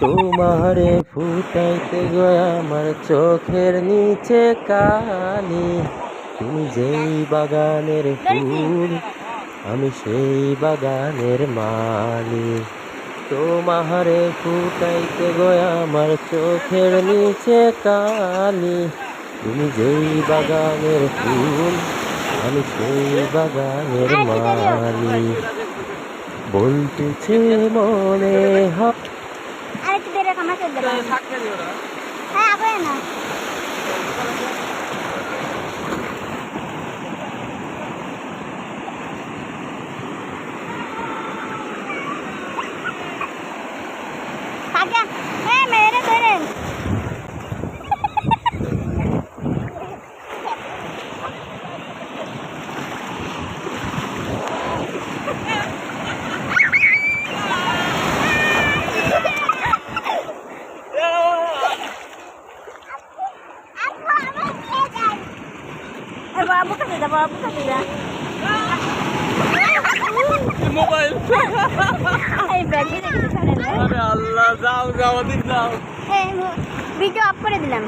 তোমারে ফুটাইতে গয়া আমার চোখের নিচে কালি। তুমি যেই বাগানের ফুল আমি সেই বাগানের মালি। তোমারে ফুটাইতে গয়া আমার চোখের নিচে কালি। তুমি যেই বাগানের ফুল আমি সেই বাগানের মালি। বলতেছে মনে হয় আরেকটু দেরে কামাতে দেব। হ্যাঁ আগে না আগে হ্যাঁ মেরে ধরে বাবু কাছে যা বাবু কাছে যা মোবাইল এই ব্যাগ দিয়ে কিছু করে না আরে আল্লাহ যাও যাও দিন যাও এই ভিডিও অফ করে দিলাম।